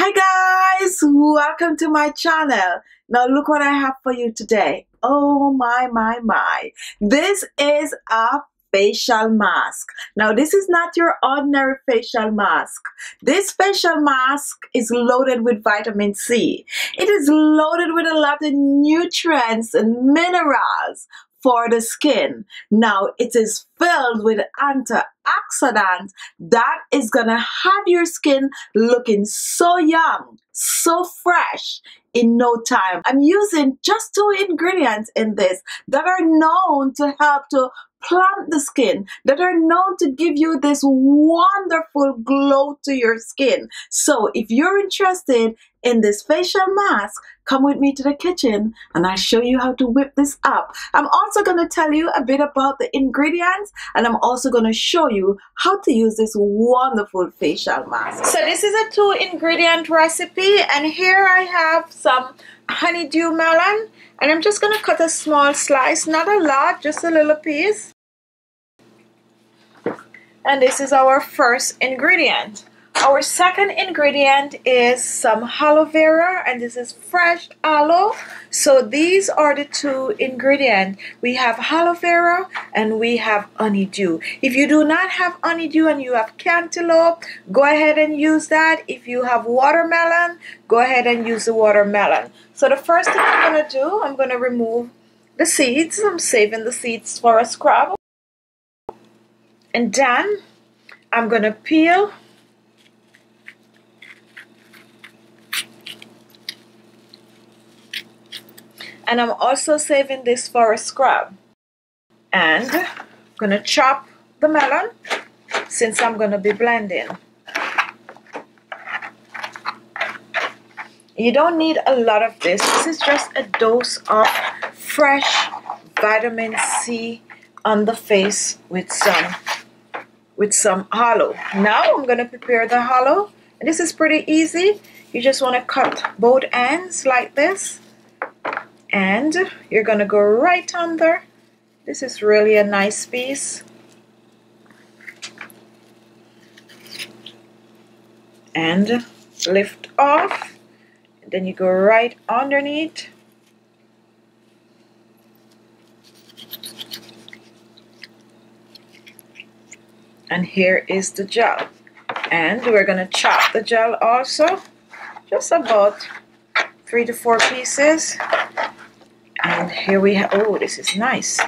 Hi guys, welcome to my channel. Now look what I have for you today. Oh my. This is a facial mask. Now this is not your ordinary facial mask. This facial mask is loaded with vitamin C. It is loaded with a lot of nutrients and minerals for the skin. Now it is filled with antioxidants that is gonna have your skin looking so young, so fresh in no time. I'm using just 2 ingredients in this that are known to help to plump the skin, that are known to give you this wonderful glow to your skin. So if you're interested in this facial mask, come with me to the kitchen and I'll show you how to whip this up. I'm also going to tell you a bit about the ingredients, and I'm also going to show you how to use this wonderful facial mask. So this is a 2-ingredient recipe, and here I have some honeydew melon, and I'm just going to cut a small slice, not a lot, just a little piece. And this is our first ingredient. Our second ingredient is some aloe vera, and this is fresh aloe. So these are the 2 ingredients. We have aloe vera and we have honeydew. If you do not have honeydew and you have cantaloupe, go ahead and use that. If you have watermelon, go ahead and use the watermelon. So the first thing I'm going to do, I'm going to remove the seeds. I'm saving the seeds for a scrub. And then I'm going to peel. And I'm also saving this for a scrub. And I'm going to chop the melon since I'm going to be blending. You don't need a lot of this. This is just a dose of fresh vitamin C on the face with some aloe. Now I'm going to prepare the aloe. And this is pretty easy. You just want to cut both ends like this. And you're going to go right under. This is really a nice piece. And lift off. And then you go right underneath. And here is the gel. And we're going to chop the gel also. Just about 3 to 4 pieces. And here we have, oh, this is nice.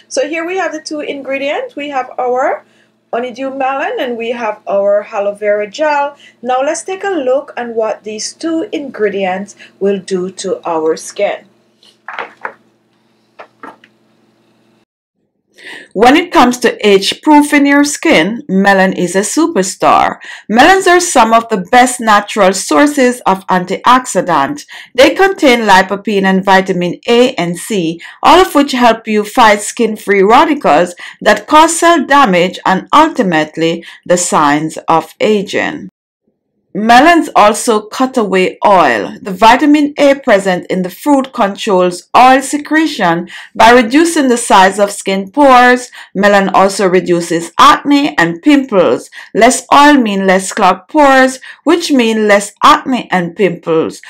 So here we have the 2 ingredients. We have our honeydew melon and we have our aloe vera gel. Now let's take a look at what these 2 ingredients will do to our skin. When it comes to age-proofing your skin, melon is a superstar. Melons are some of the best natural sources of antioxidants. They contain lycopene and vitamin A and C, all of which help you fight skin-free radicals that cause cell damage and ultimately the signs of aging. Melons also cut away oil. The vitamin A present in the fruit controls oil secretion by reducing the size of skin pores. Melon also reduces acne and pimples. Less oil means less clogged pores, which mean less acne and pimples.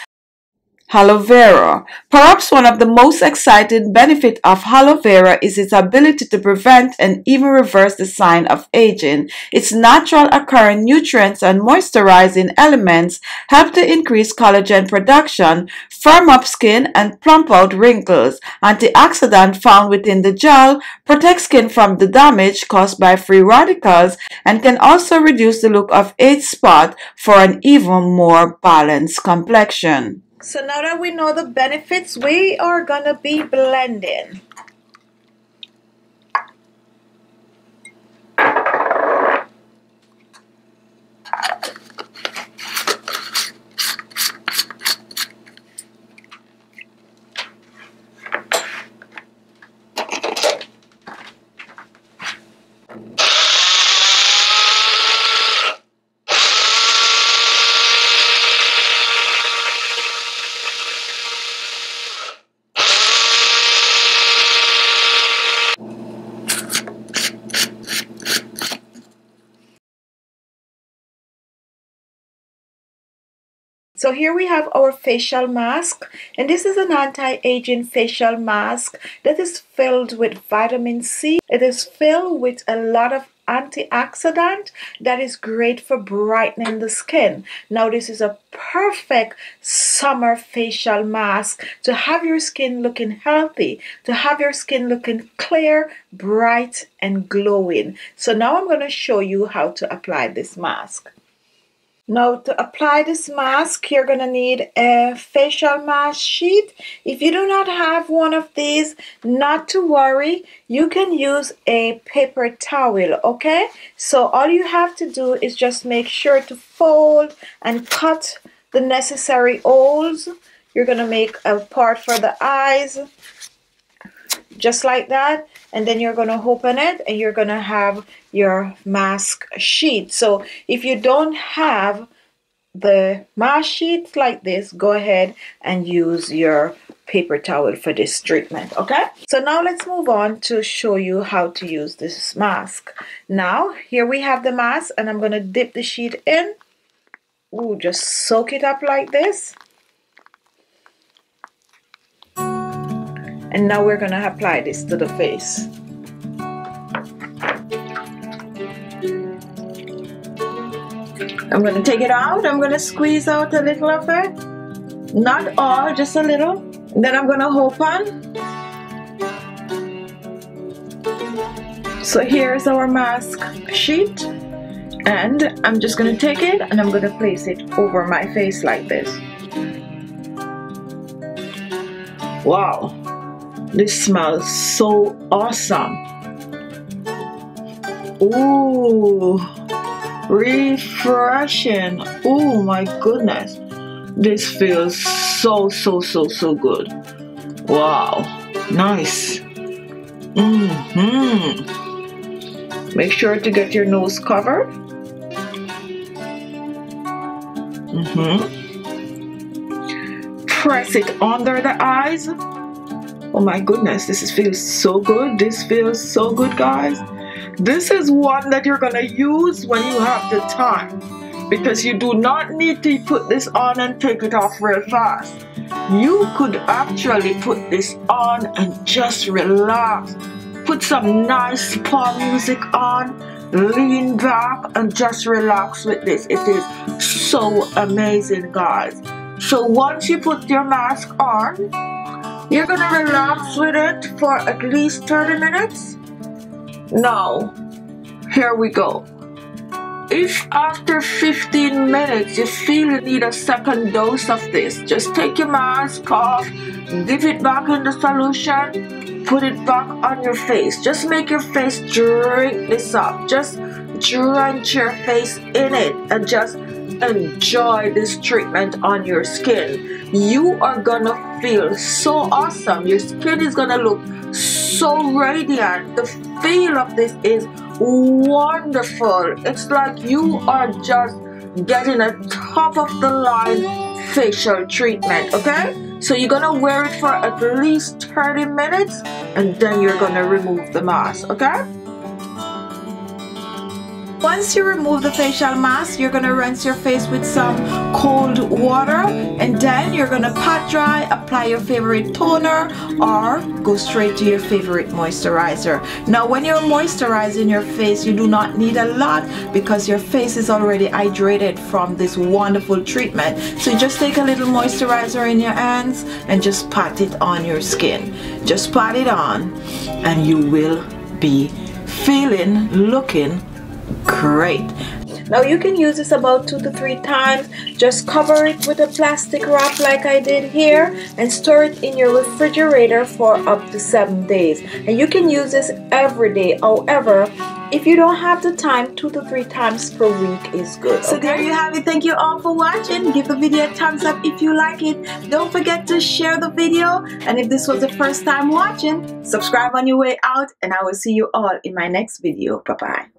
Aloe vera. Perhaps one of the most exciting benefits of aloe vera is its ability to prevent and even reverse the sign of aging. Its natural occurring nutrients and moisturizing elements help to increase collagen production, firm up skin, and plump out wrinkles. Antioxidant found within the gel protects skin from the damage caused by free radicals and can also reduce the look of age spot for an even more balanced complexion. So now that we know the benefits, we are going to be blending. So here we have our facial mask, and this is an anti-aging facial mask that is filled with vitamin C. It is filled with a lot of antioxidant that is great for brightening the skin. Now this is a perfect summer facial mask to have your skin looking healthy, to have your skin looking clear, bright, and glowing. So now I'm going to show you how to apply this mask. Now to apply this mask, you're going to need a facial mask sheet. If you do not have one of these, not to worry, you can use a paper towel, okay? So all you have to do is just make sure to fold and cut the necessary holes. You're going to make a part for the eyes, just like that, and then you're going to open it and you're going to have your mask sheet. So if you don't have the mask sheet like this, go ahead and use your paper towel for this treatment, okay? So now let's move on to show you how to use this mask. Now here we have the mask, and I'm going to dip the sheet in. Ooh, just soak it up like this. And now we're going to apply this to the face. I'm going to take it out. I'm going to squeeze out a little of it. Not all, just a little. And then I'm going to open. So here's our mask sheet. And I'm just going to take it and I'm going to place it over my face like this. Wow. This smells so awesome. Ooh, refreshing. Oh my goodness. This feels so good. Wow, nice. Make sure to get your nose covered. Press it under the eyes. Oh my goodness, this feels so good. This feels so good, guys. This is one that you're gonna use when you have the time, because you do not need to put this on and take it off real fast. You could actually put this on and just relax. Put some nice spa music on, lean back and just relax with this. It is so amazing, guys. So once you put your mask on, you're gonna relax with it for at least 30 minutes. Now, here we go. If after 15 minutes you feel you need a second dose of this, just take your mask off, dip it back in the solution, put it back on your face. Just make your face drink this up. Just drench your face in it and just enjoy this treatment on your skin. You are gonna feel so awesome. Your skin is gonna look so radiant. The feel of this is wonderful. It's like you are just getting a top of the line facial treatment, okay? So you're gonna wear it for at least 30 minutes and then you're gonna remove the mask, okay? Once you remove the facial mask, you're gonna rinse your face with some cold water, and then you're gonna pat dry, apply your favorite toner, or go straight to your favorite moisturizer. Now when you're moisturizing your face, you do not need a lot because your face is already hydrated from this wonderful treatment. So you just take a little moisturizer in your hands and just pat it on your skin. Just pat it on and you will be feeling, looking great. Now you can use this about 2 to 3 times. Just cover it with a plastic wrap like I did here and store it in your refrigerator for up to 7 days. And you can use this every day. However, if you don't have the time, 2 to 3 times per week is good. So there you have it. Thank you all for watching. Give the video a thumbs up if you like it. Don't forget to share the video. And if this was the first time watching, subscribe on your way out. And I will see you all in my next video. Bye-bye.